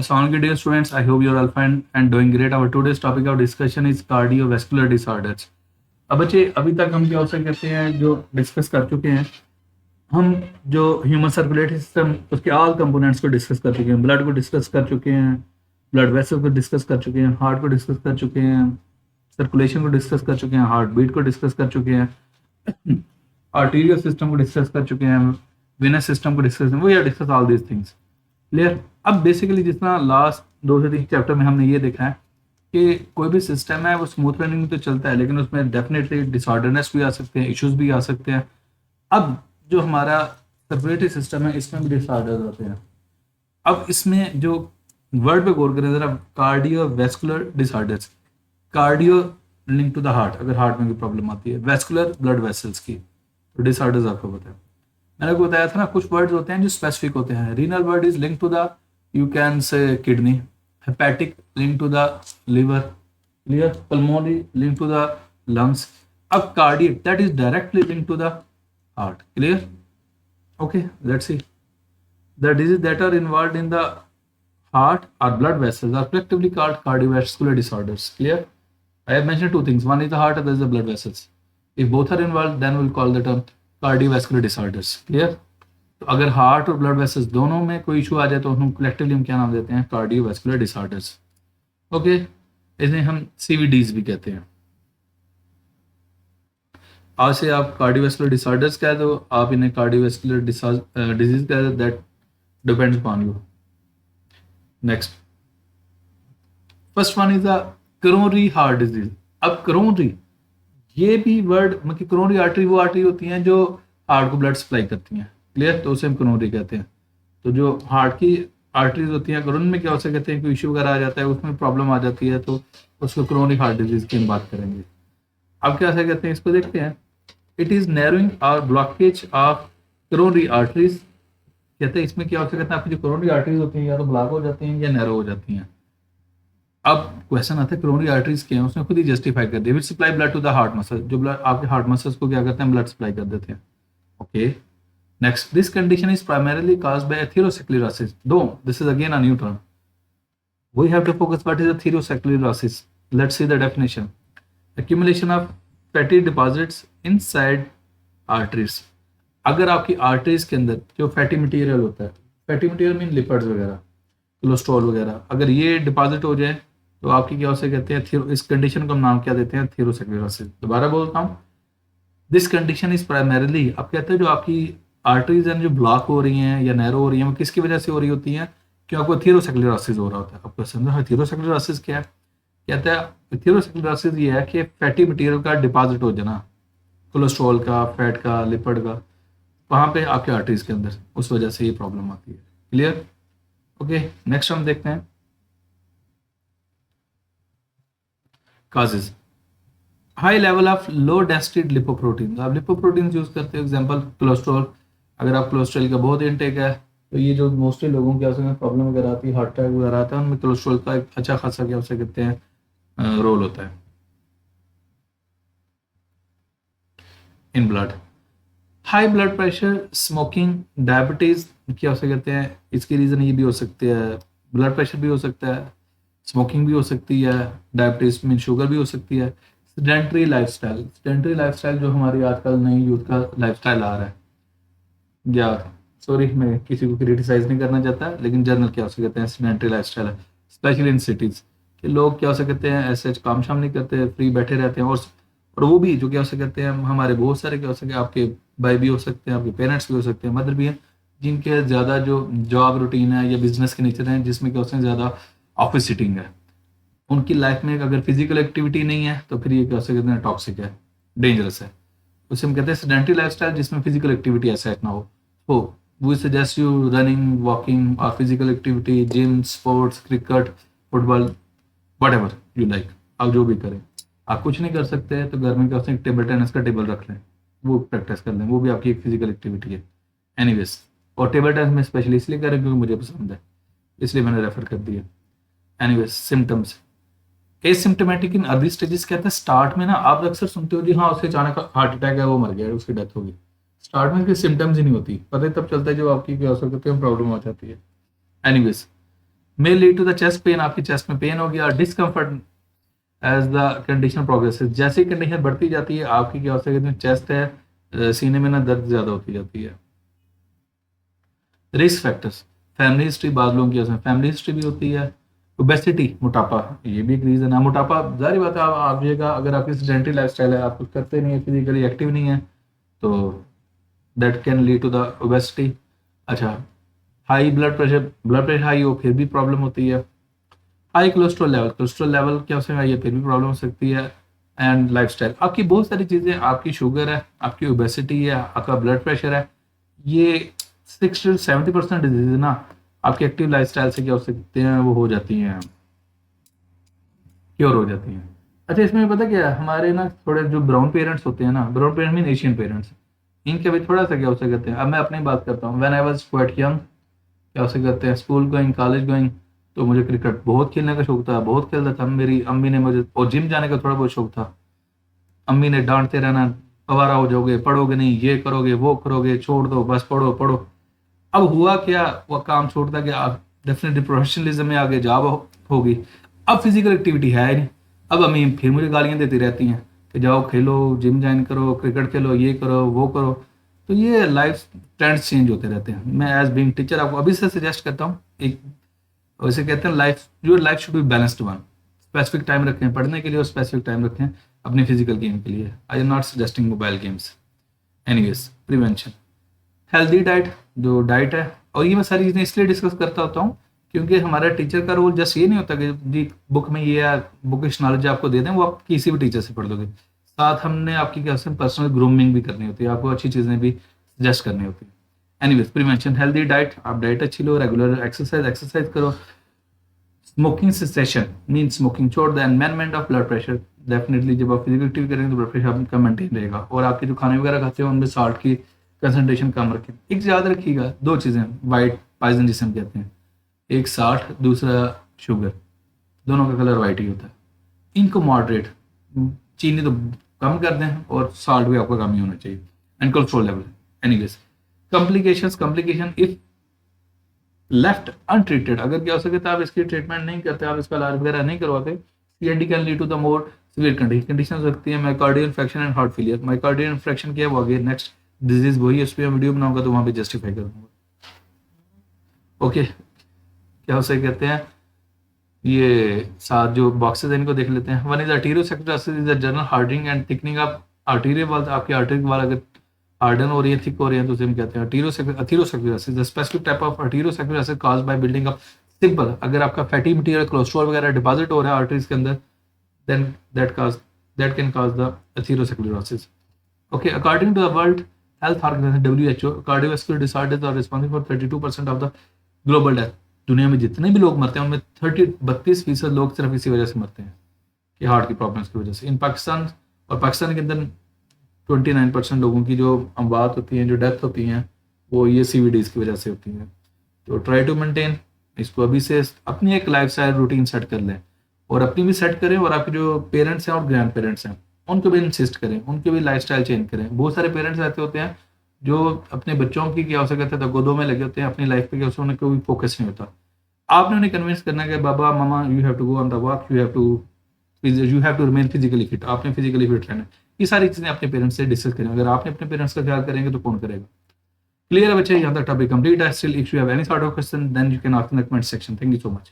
Assalamualaikum dear students, I hope you are all fine and doing great. Our today's topic of discussion is cardiovascular disorders. अब बच्चे अभी तक हम क्या हो सकते हैं जो डिस्कस कर चुके हैं, हम जो ह्यूमन सर्कुलेटरी सिस्टम उसके ऑल कंपोनेंट्स को डिस्कस कर चुके हैं, ब्लड को डिस्कस कर चुके हैं, ब्लड वेसल को डिस्कस कर चुके हैं, हार्ट को डिस्कस कर चुके हैं, सर्कुलेशन को डिस्कस कर चुके हैं, हार्ट बीट को डिस्कस कर चुके हैं, आर्टीरियल सिस्टम को डिस्कस कर चुके हैं, वेनस सिस्टम को discuss, we are discuss all these things clear. अब बेसिकली जितना लास्ट 2 से 3 चैप्टर में हमने ये देखा है कि कोई भी सिस्टम है वो स्मूथ रनिंग में तो चलता है, लेकिन उसमें डेफिनेटली डिसऑर्डरनेस भी आ सकते हैं, इश्यूज भी आ सकते हैं। अब जो हमारा सर्कुलेटरी सिस्टम है इसमें भी डिसऑर्डर होते हैं। अब इसमें जो वर्ड पे गौर करें जरा, cardiovascular disorders, cardio link to the heart, अगर हार्ट में कोई प्रॉब्लम आती है, वैस्कुलर ब्लड वेसल्स की, तो डिसऑर्डर्स आपको पता है। मैंने आपको बताया था ना, कुछ वर्ड्स होते हैं जो स्पेसिफिक होते हैं। Renal word is link to the, you can say kidney, hepatic link to the liver, clear, pulmonary link to the lungs. अब cardiac that is directly link to the heart, clear? Okay, let's see. The diseases that are involved in the heart or blood vessels are collectively called cardiovascular disorders, clear? I have mentioned 2 things, one is the heart, other is the blood vessels. If both are involved, then we'll call the term cardiovascular disorders, clear? तो अगर heart और blood vessels दोनों में कोई issue आ जाए तो हम collectively हम क्या नाम देते हैं, कार्डियोवैस्कुलर डिसऑर्डर्स। ओके, इन्हें हम सीवीडीज भी कहते हैं। आज से आप कार्डियोवैस्कुलर डिसऑर्डर्स कह दो, आप इन्हें कार्डियोवैस्कुलर डिजीज कह दो, that depends upon you. Next, first one is the coronary heart disease. अब करोनरी, ये भी वर्ड, मतलब करोनरी आर्टरी वो आर्टरी होती हैं जो हार्ट को ब्लड सप्लाई करती हैं, क्लियर, तो उसे हम करोनरी कहते हैं। तो जो हार्ट की आर्टरीज होती हैं, करोनरी में क्या हो सकते हैं, कोई इशू वगैरह आ जाता है, उसमें प्रॉब्लम आ जाती है, तो उसको करोनरी हार्ट डिजीज की हम बात करेंगे। अब क्या कहते हैं, इसको देखते हैं। इट इज नैरोइंग और ब्लॉकेज ऑफ करोनरी आर्टरीज। कहते हैं इसमें क्या हो सकता है, आपकी जो करोनरी आर्टरीज होती हैं या तो ब्लॉक हो जाती हैं या नैरो हो जाती हैं। अब क्वेश्चन आता है करोनरी आर्टरीज क्या है, उसने खुद ही जस्टिफाई कर दिया, which supply blood to the heart muscle, जो ब्लड आपके हार्ट मसल्स को क्या करते हैं, ब्लड सप्लाई कर देते हैं। Okay, next, this condition is primarily caused by atherosclerosis, though this is again a new term. We have to focus what is atherosclerosis. Let's see the definition. Accumulation of fatty deposits inside arteries. अगर आपकी arteries के अंदर जो fatty material होता है, fatty material mean lipids वगैरह, cholesterol वगैरह, अगर ये डिपॉजिट हो जाए तो आपकी क्या उसे कहते हैं, इस कंडीशन को हम नाम क्या देते हैं, एथेरोस्क्लेरोसिस। दोबारा बोलता हूँ, दिस कंडीशन इज प्राइमरीली, अब कहते हैं जो आपकी आर्टरीज हैं जो ब्लॉक हो रही हैं या नैरो हो रही हैं, वो किसकी वजह से हो रही होती हैं, कि आपको एथेरोस्क्लेरोसिस हो रहा होता है। आपको समझो एथेरोस्क्लेरोसिस क्या है, कहता है एथेरोस्क्लेरोसिस ये है कि फैटी मटेरियल का डिपॉजिट हो जाना, कोलेस्ट्रॉल का, फैट का, लिपिड का, वहाँ पे आपके आर्टरीज के अंदर, उस वजह से ये प्रॉब्लम आती है, क्लियर? ओके, नेक्स्ट हम देखते हैं causes. High level of low density lipoprotein. आप लिपोप्रोटीन यूज करते हो, एग्जांपल कोलेस्ट्रॉल। अगर आप कोलेस्ट्रॉल का बहुत इंटेक है तो ये जो मोस्टली लोगों की प्रॉब्लम वगैरह आती है, हार्ट अटैक वगैरह आता है, उनमें कोलेस्ट्रॉल का एक अच्छा खासा क्या उसे कहते हैं रोल होता है in blood. High blood pressure, smoking, diabetes क्या उसे कहते हैं, इसकी रीजन ये भी हो सकती है, ब्लड प्रेशर भी हो सकता है, स्मोकिंग भी हो सकती है, डायबिटीज मीन शुगर भी हो सकती है। सेडेंटरी लाइफस्टाइल, सेडेंटरी लाइफस्टाइल जो हमारी आजकल नई यूथ का लाइफस्टाइल आ रहा है, या सॉरी मैं किसी को क्रिटिसाइज नहीं करना चाहता, लेकिन जनरल क्या हो सकते हैं, सेडेंटरी लाइफस्टाइल है, स्पेशली इन सिटीज के लोग क्या हो सकते हैं, ऐसे काम शाम नहीं करते, फ्री बैठे रहते हैं। और वो भी जो क्या हो सकते हैं, हमारे बहुत सारे क्या हो सकते हैं, आपके भाई भी हो सकते हैं, आपके पेरेंट्स भी हो सकते हैं, मदर भी हैं, जिनके ज़्यादा जो जॉब रूटीन है या बिजनेस के नेचर है, जिसमें क्या होते हैं ज़्यादा ऑफिस सिटिंग है, उनकी लाइफ में अगर फिजिकल एक्टिविटी नहीं है तो फिर ये क्या हो सकते हैं, टॉक्सिक है, डेंजरस है। उसे हम कहते हैं सेडेंटरी लाइफस्टाइल जिसमें फिजिकल एक्टिविटी ऐसा ना हो। तो we suggest you running, walking or physical activity, gym, sports, cricket, football, whatever you like. आप जो भी करें, आप कुछ नहीं कर सकते तो घर में क्या होता है, टेबल टेनिस का टेबल रख लें, वो प्रैक्टिस कर लें, वो भी आपकी एक फिजिकल एक्टिविटी है। एनीवेज, और टेबल टेनिस में स्पेशली इसलिए करें क्योंकि मुझे पसंद है, इसलिए मैंने रेफर कर दिया। Anyways, symptoms, asymptomatic in early stages. कहते हैं स्टार्ट में ना आप अक्सर सुनते हो जी हाँ उसके अचानक हार्ट अटैक है, वो मर गया, उसकी डेथ होगी। स्टार्ट में इसके सिम्टम्स ही नहीं होती, पता ही तब चलता है जब आपकी क्या हो सकती है प्रॉब्लम हो जाती है। Anyways, may lead to the chest pain, आपकी चेस्ट में पेन होगी, और discomfort as the condition progresses, जैसे कंडीशन बढ़ती जाती है आपकी क्या हो सकता है, चेस्ट है सीने में ना दर्द ज़्यादा होती जाती है। रिस्क फैक्टर्स, फैमिली हिस्ट्री, बाद लोगों की उसमें फैमिली हिस्ट्री भी होती है। ओबेसिटी, मोटापा, ये भी एक रीज़न है। मोटापा जाहिर बात है आप आइएगा, अगर आपकी सेडेंटरी लाइफस्टाइल है, आप कुछ करते नहीं है, फिजिकली एक्टिव नहीं है, तो that can lead to the obesity. अच्छा, हाई ब्लड प्रेशर हाई हो फिर भी प्रॉब्लम होती है। हाई कोलेस्ट्रॉल लेवल क्या हो सकता है, ये फिर भी प्रॉब्लम हो सकती है। एंड लाइफस्टाइल, आपकी बहुत सारी चीज़ें, आपकी शुगर है, आपकी ओबेसिटी है, आपका ब्लड प्रेशर है, ये 60 से 70% डिजीज ना आपके एक्टिव लाइफस्टाइल से क्या हो सकते हैं, वो हो जाती हैं, क्योर हो जाती हैं। अच्छा, इसमें पता क्या है, हमारे ना थोड़े जो ब्राउन पेरेंट्स होते हैं ना, brown parents mean Asian parents, इनके भी थोड़ा सा क्या हो सकते हैं। अब मैं अपनी बात करता हूँ, when I was quite young, क्या हो सकते हैं, स्कूल गोइंग, कॉलेज गोइंग, तो मुझे क्रिकेट बहुत खेलने का शौक था, बहुत खेलता था। मेरी अम्मी ने मुझे, और जिम जाने का थोड़ा बहुत शौक था, अम्मी ने डांटते रहना, आवारा हो जाओगे, पढ़ोगे नहीं, ये करोगे वो करोगे, छोड़ दो बस, पढ़ो पढ़ो। अब हुआ क्या, वो काम छोड़ता गया, आप डेफिनेटली प्रोफेशनलिज्म में आगे जॉब होगी। अब फिजिकल एक्टिविटी है ही नहीं। अब अम्मी फिर मुझे गालियां देती रहती हैं कि जाओ खेलो, जिम ज्वाइन करो, क्रिकेट खेलो, ये करो वो करो। तो ये लाइफ ट्रेंड्स चेंज होते रहते हैं। मैं एज बीइंग टीचर आपको अभी से सजेस्ट करता हूँ, एक वैसे कहते हैं life, your life should be balanced one. Specific time रखें पढ़ने के लिए और स्पेसिफिक टाइम रखें अपने फिजिकल गेम के लिए। I am not suggesting mobile games. Anyways, prevention, healthy diet, जो डाइट है, और ये मैं सारी चीज़ें इसलिए डिस्कस करता होता हूँ क्योंकि हमारा टीचर का रोल जस्ट ये नहीं होता कि जी बुक में ये है, बुकिश नॉलेज आपको दे दें, वो आप किसी भी टीचर से पढ़ लोगे। साथ हमने आपकी क्या पर्सनल ग्रूमिंग भी करनी होती है, आपको अच्छी चीज़ें भी सजेस्ट करनी होती है। एनीवेज, प्रिवेंशन, हेल्दी डाइट, आप डाइट अच्छी लो, रेगुलर एक्सरसाइज करो। स्मोकिंग सेसेशन मीन स्मोकिंग छोड़ दें, management of blood pressure, definitely जब आप फिजिकल एक्टिविटी करेंगे तो ब्लड प्रेशर आपका मेंटेन रहेगा। और आपके जो खाने वगैरह खाते हो उनमें साल्ट की कंसंट्रेशन कम रखें। एक याद रखिएगा, दो चीज़ें, वाइट पॉइजन जिसे हम कहते हैं, एक साल्ट, दूसरा शुगर, दोनों का कलर वाइट ही होता है। इनको मॉडरेट, चीनी तो कम कर दें और साल्ट भी आपका कम ही होना चाहिए। And cholesterol level, anyways, complication if left untreated, अगर क्या हो सके तो आप इसकी ट्रीटमेंट नहीं करते, आप इसका इलाज वगैरह नहीं करवाते, CND can lead to the more severe condition हो सकती है, myocardial infection and heart failure. Myocardial infection क्या है, वो आगे नेक्स्ट डिजीज वही है, उस पर वीडियो बनाऊंगा तो वहाँ पे जस्टिफाई करूंगा। ओके, क्या हो सके कहते हैं, ये सात जो बॉक्सेस हैं इनको देख लेते हैं। One is arteriosclerosis, is a general hardening and thickening of arterial wall, आपकी आर्टरी वाल अगर हार्डन हो रही है, थिक हो रही है, तो उसे हम कहते हैं atherosclerosis. The specific type of atherosclerosis caused by building up, simple, अगर आपका फैटी मटेरियल कोलेस्ट्रॉल वगैरह डिपॉजिट हो रहा है आर्टरीज के अंदर, then that can cause the atherosclerosis. Okay, according to the World Health Organization WHO, cardiovascular disorders are responsible for 32% of the global death. दुनिया में जितने भी लोग मरते हैं उनमें 32% लोग सिर्फ इसी वजह से मरते हैं कि हार्ट की प्रॉब्लम्स की वजह से। इन पाकिस्तान, और पाकिस्तान के अंदर 29% लोगों की जो अमवात होती हैं, जो डेथ होती हैं, वो ये CVDs की वजह से होती हैं। तो ट्राई टू मेंटेन, इसको अभी से अपनी एक लाइफ स्टाइल रूटीन सेट कर लें, और अपनी भी सेट करें, और आपके जो पेरेंट्स हैं और ग्रैंड पेरेंट्स हैं उनको भी इंसिस्ट करें, उनके भी लाइफ स्टाइल चेंज करें। बहुत सारे पेरेंट्स ऐसे होते हैं जो अपने बच्चों की क्या हो सकता है गोदों में लगे होते हैं, अपनी लाइफ पे क्या उन्हें कोई फोकस नहीं होता। आपने उन्हें कन्विंस करना है कि बाबा मामा you have to go on the walk, you have to remain physically fit, आपने फिजिकली फिट रहना है। ये सारी चीज़ें अपने पेरेंट्स से डिस्कस करें, अगर आपने अपने पेरेंट्स का ख्याल करेंगे तो कौन करेगा। क्लियर है बच्चे, यहाँ तक टॉपिक कंप्लीट है। Still if you have any sort of question then you can ask in the comment section. Thank you so much.